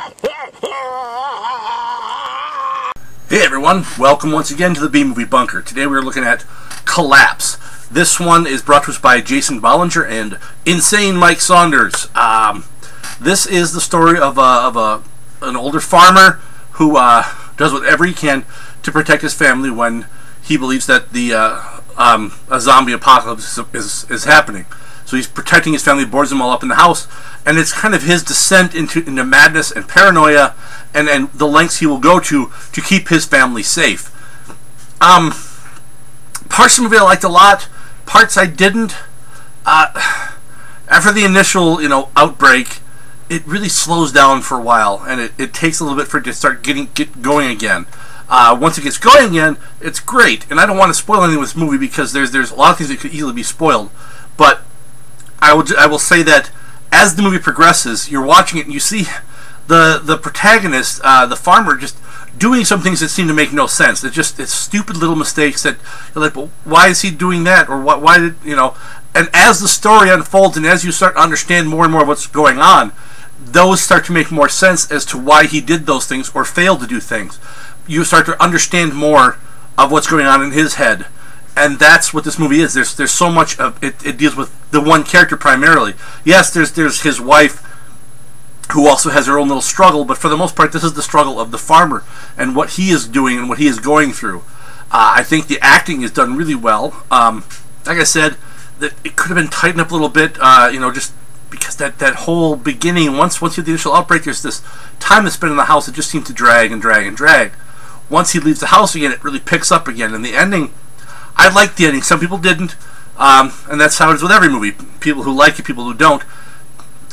Hey everyone, welcome once again to the B-Movie Bunker. Today we're looking at Collapse. This one is brought to us by Jason Bollinger and Insane Mike Saunders. This is the story of an older farmer who does whatever he can to protect his family when he believes that a zombie apocalypse is happening. So he's protecting his family, boards them all up in the house, and it's kind of his descent into madness and paranoia, and the lengths he will go to keep his family safe. Parts of the movie I liked a lot, parts I didn't. After the initial, outbreak, it really slows down for a while, and it takes a little bit for it to start get going again. Once it gets going again, it's great, and I don't want to spoil anything with this movie because there's a lot of things that could easily be spoiled, but I will say that as the movie progresses, you're watching it and you see the protagonist, the farmer, just doing some things that seem to make no sense. It's stupid little mistakes that you're like, well, why is he doing that? Or why did, And as the story unfolds and as you start to understand more and more what's going on, those start to make more sense as to why he did those things or failed to do things. You start to understand more of what's going on in his head. And that's what this movie is. There's so much of it. It deals with the one character primarily. Yes, there's his wife, who also has her own little struggle, but for the most part, this is the struggle of the farmer and what he is doing and what he is going through. I think the acting is done really well. Like I said, that it could have been tightened up a little bit. Just because that whole beginning, once you have the initial outbreak, there's this time that's spent in the house. It just seems to drag and drag and drag. Once he leaves the house again, it really picks up again, and the ending. I liked the ending. Some people didn't, and that's how it is with every movie. People who like it, people who don't.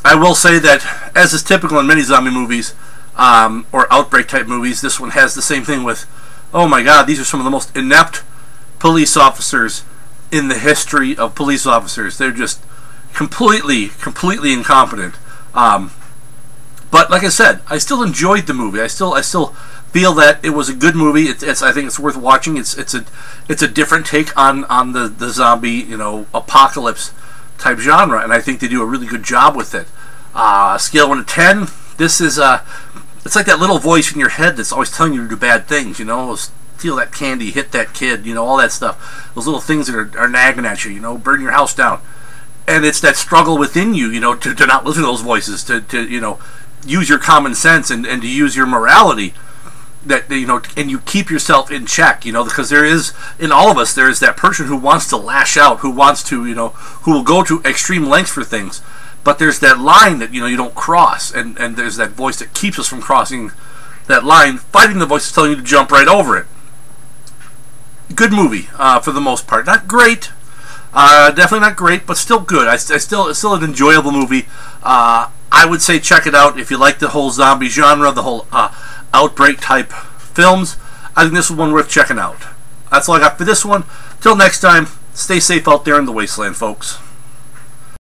I will say that, as is typical in many zombie movies or outbreak-type movies, this one has the same thing with, oh my god, these are some of the most inept police officers in the history of police officers. They're just completely incompetent. But like I said, I still enjoyed the movie. I still feel that it was a good movie. I think it's worth watching. It's a different take on the zombie apocalypse type genre, and I think they do a really good job with it. Scale 1 to 10. This is it's like that little voice in your head that's always telling you to do bad things. Steal that candy, hit that kid. All that stuff. Those little things that are nagging at you. Burn your house down. And it's that struggle within you. To not listen to those voices. To use your common sense and to use your morality. And you keep yourself in check, because there is, in all of us, there is that person who wants to lash out, who wants to, who will go to extreme lengths for things, but there's that line that, you don't cross, and there's that voice that keeps us from crossing that line, fighting the voice that's telling you to jump right over it. Good movie, for the most part. Not great, definitely not great, but still good. It's still an enjoyable movie. I would say check it out if you like the whole zombie genre, the whole, outbreak type films. I think this is one worth checking out. That's all I got for this one. Till next time, stay safe out there in the wasteland, folks.